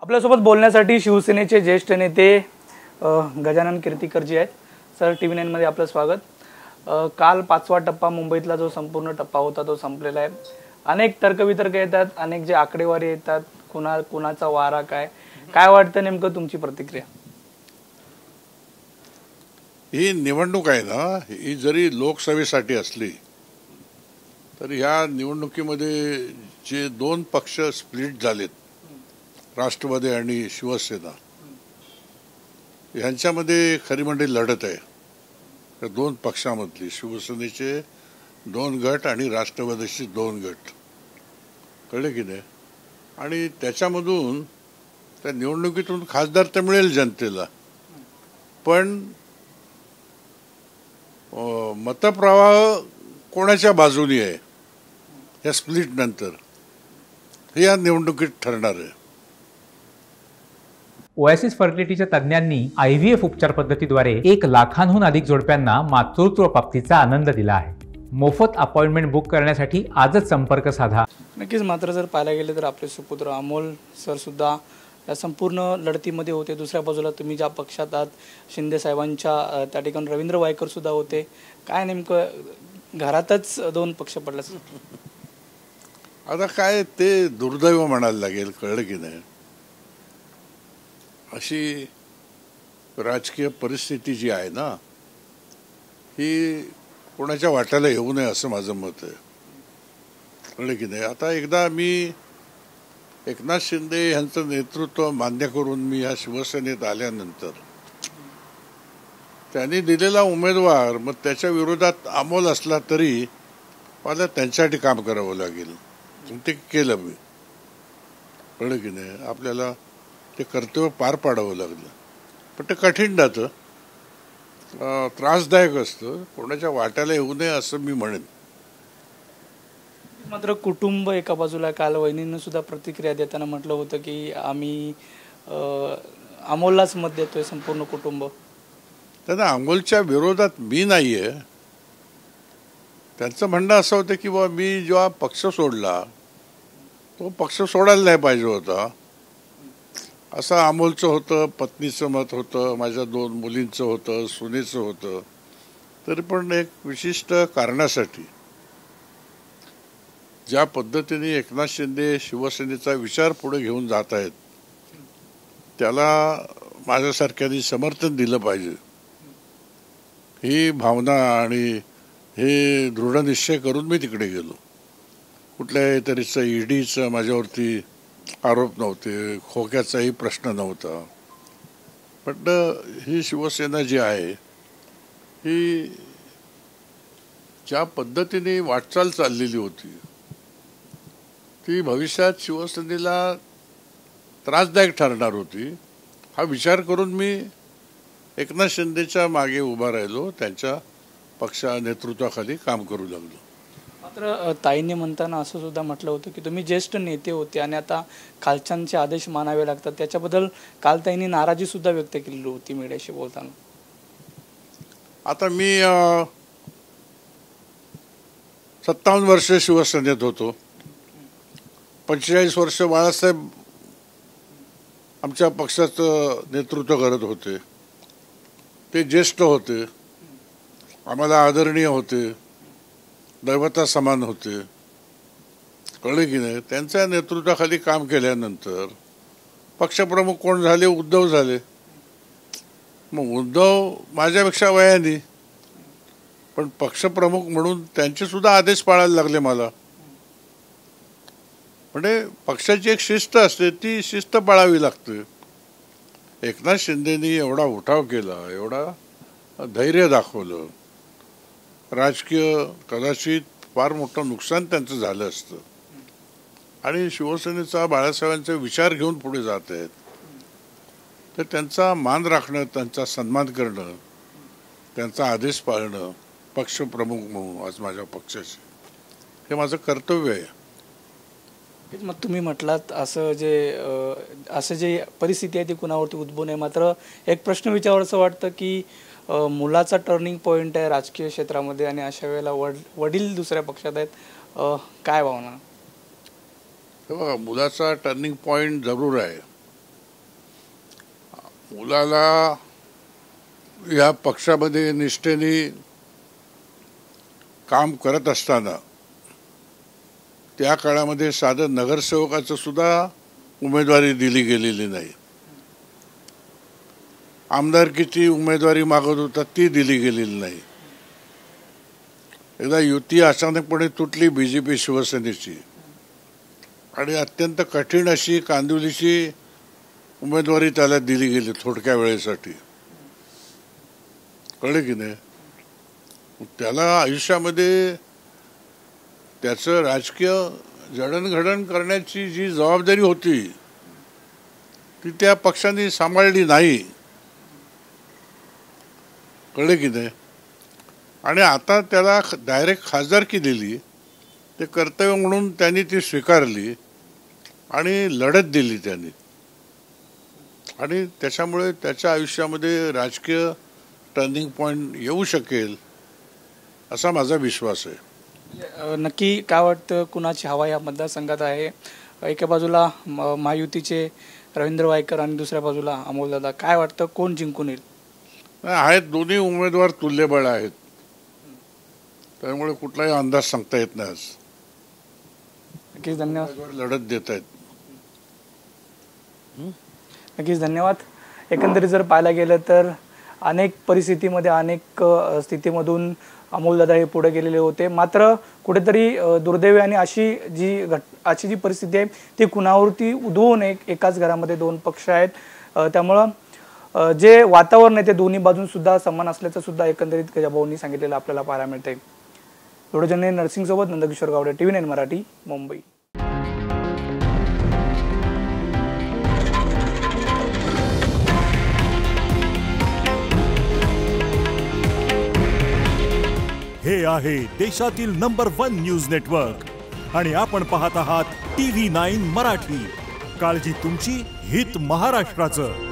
आपल्यासोबत बोलण्यासाठी शिवसेनेचे ज्येष्ठ नेते गजानन कीर्तीकरजी आहेत. सर, TV9 मध्ये आपलं स्वागत. काल 5वा टप्पा मुंबईतला जो संपूर्ण टप्पा होता तो संपलेला आहे. अनेक तर्कवितर्क येतात, अनेक जे आकडेवारी येतात, कुणाचा वारा काय वाटतं, नेमकं तुमची प्रतिक्रिया? ही निवडणूक आहे ना, ही जरी लोकसभेसाठी असली तर ह्या निवडणुकीमध्ये जे दोन पक्ष स्प्लिट झालेत, राष्ट्रवादी आणि शिवसेना, यांच्यामध्ये खरी म्हणजे लढत आहे. त्या दोन पक्षामधली शिवसेनेचे 2 गट आणि राष्ट्रवादीचे 2 गट, कळले की नाही. आणि त्याच्यामधून त्या निवडणुकीतून खासदार तर मिळेल जनतेला, पण मतप्रवाह कोणाच्या बाजूनी आहे या स्प्लिट नंतर हे या निवडणुकीत ठरणार आहे. ओएसिस फर्टिलिटीच्या तज्ज्ञांनी IVF उपचार पद्धतीद्वारे 1 लाखांहून अधिक जोडप्यांना मातृत्व प्राप्तीचा आनंद दिला आहे. मोफत अपॉइंटमेंट बुक करण्यासाठी आजच संपर्क साधा. नक्कीच. मात्र जर पाहायला गेले तर आपले सुपुत्र अमोल सर सुद्धा या संपूर्ण लढतीमध्ये होते. दुसऱ्या बाजूला तुम्ही ज्या पक्षात आहात, शिंदे साहेबांच्या त्या ठिकाणी रवींद्र वायकर सुद्धा होते. काय नेमकं घरातच 2 पक्ष पडलाच? आता काय ते दुर्दैव म्हणायला लागेल, कळलं की नाही. अशी राजकीय परिस्थिती जी आहे ना, ही कोणाच्या वाट्याला येऊ नये असं माझं मत आहे, कळलं की नाही. आता एकदा मी एकनाथ शिंदे यांचं नेतृत्व मान्य करून मी या शिवसेनेत आल्यानंतर त्यांनी दिलेला उमेदवार, मग त्याच्या विरोधात अमोल असला तरी मला त्यांच्यासाठी काम करावं लागेल. ते केलं मी, कळलं की नाही. आपल्याला ते कर्तव्य पार पाडावं लागलं, पण ते कठीण जातं, त्रासदायक असतं, कोणाच्या वाट्याला येऊ नये असं मी म्हणेन. मात्र कुटुंब एका बाजूला, काल वहिनींनी सुद्धा प्रतिक्रिया देताना म्हटलं होतं की आम्ही अमोललाच मत देतोय संपूर्ण कुटुंब. त्यांना अमोलच्या विरोधात मी नाहीये. त्यांचं म्हणणं असं होतं की बाबा मी जेव्हा पक्ष सोडला तो पक्ष सोडायला नाही पाहिजे होता, असं अमोलचं होतं, पत्नीचं मत होतं, माझ्या 2 मुलींचं होतं, सुनेचं होतं. तरी पण एक विशिष्ट कारणासाठी ज्या पद्धतीने एकनाथ शिंदे शिवसेनेचा विचार पुढे घेऊन जात आहेत, त्याला माझ्यासारख्यांनी समर्थन दिलं पाहिजे, ही भावना आणि हे दृढनिश्चय करून मी तिकडे गेलो. कुठल्याही तऱ्हेचं ईडीचं माझ्यावरती आरोप नव्हते, खोक्याचाही प्रश्न नव्हता. पण ही शिवसेना जी आहे, ही ज्या पद्धतीने वाटचाल चाललेली होती ती भविष्यात शिवसेनेला त्रासदायक ठरणार होती, हा विचार करून मी एकनाथ शिंदेच्या मागे उभा राहिलो, त्यांच्या पक्षा नेतृत्वाखाली काम करू लागलो. मात्र ताईंनी म्हणताना असं सुद्धा म्हटलं होतं की तुम्ही ज्येष्ठ नेते होते आणि आता खालच्यांचे आदेश मानावे लागतात, त्याच्याबद्दल काल ताईंनी नाराजी सुद्धा व्यक्त केलेली होती मीडियाशी बोलताना. आता मी 57 वर्ष शिवसेनेत होतो, 45 वर्ष बाळासाहेब आमच्या पक्षाचं नेतृत्व करत होते. ते ज्येष्ठ होते, आम्हाला आदरणीय होते, दैवता समान होते, कळले की नाही. त्यांच्या नेतृत्वाखाली काम केल्यानंतर पक्षप्रमुख कोण झाले? उद्धव झाले. मग उद्धव माझ्यापेक्षा वयाने, पण पक्षप्रमुख म्हणून त्यांचे सुद्धा आदेश पाळायला लागले मला. म्हणजे पक्षाची एक शिस्त असते, ती शिस्त पाळावी लागते. एकनाथ शिंदेनी एवढा उठाव केला, एवढा धैर्य दाखवलं, राजकीय कदाचित फार मोठं नुकसान त्यांचं झालं असतं. आणि शिवसेनेचा बाळासाहेबांचा विचार घेऊन पुढे जात आहेत, तर त्यांचा मान राखणं, त्यांचा सन्मान करणं, त्यांचा आदेश पाळणं पक्षप्रमुख म्हणून आज माझ्या पक्षाचे हे माझं कर्तव्य आहे. मग तुम्ही म्हटलात असं जे परिस्थिती आहे ती कुणावरती उद्भवू नये. मात्र एक प्रश्न विचारावंसं वाटतं की मुलाचा टर्निंग पॉईंट आहे राजकीय क्षेत्रामध्ये आणि अशा वेळेला वडील दुसऱ्या पक्षात आहेत, काय भावना? मुलाचा टर्निंग पॉईंट जरूर आहे, मुलाला या पक्षामध्ये निष्ठेने काम करत असताना त्या काळामध्ये साधं नगरसेवकाचं सुद्धा उमेदवारी दिली गेलेली नाही. आमदारकीची उमेदवारी मागत होता ती दिली गेलेली नाही. एकदा युती अचानकपणे तुटली BJP शिवसेनेची आणि अत्यंत कठीण अशी कांदिवलीची उमेदवारी त्याला दिली गेली थोडक्या वेळेसाठी. कळलं की नाही. त्याला आयुष्यामध्ये त्याचं राजकीय जडणघडण करण्याची जी जबाबदारी होती ती त्या पक्षाने सांभाळली नाही. कळलं की नाही. आणि आता त्याला डायरेक्ट खासदारकी दिली. ते कर्तव्य म्हणून त्यांनी ती स्वीकारली आणि लढत दिली त्यांनी. आणि त्याच्यामुळे त्याच्या आयुष्यामध्ये राजकीय टर्निंग पॉईंट येऊ शकेल असा माझा विश्वास आहे. नक्की काय वाटतं कुणाची हवा या मतदारसंघात आहे? एका बाजूला महायुतीचे रवींद्र वायकर आणि दुसऱ्या बाजूला अमोलदादा. काय वाटतं कोण जिंकून येईल? आहेत दोन्ही उमेदवार तुल्यबळ आहेत. त्यामुळे कुठलाही अंदाज सांगता येत नाही. आज नक्कीच धन्यवाद. लढत देत आहेत. नक्कीच धन्यवाद. एकंदरीत जर पाहायला गेलं तर अनेक परिस्थितीमध्ये अनेक स्थितीमधून अमोलदादा हे पुढे गेलेले होते. मात्र कुठेतरी दुर्दैवी आणि अशी जी परिस्थिती आहे ती कुणावरती उद्भवू नये. एकाच घरामध्ये दोन पक्ष आहेत. त्यामुळं जे वातावरण आहे ते दोन्ही बाजून सुद्धा समान असल्याचं सुद्धा एकंदरीत गजाभाऊंनी सांगितलेलं आपल्याला पाहायला मिळतंय. एवढं नरसिंग सोबत नंदकिशोर गावडे, TV9 मराठी, मुंबई. हे आहे देशातील नंबर 1 न्यूज नेटवर्क आणि आपण पाहत आहात TV9 मराठी. काळजी तुमची, हित महाराष्ट्राचं.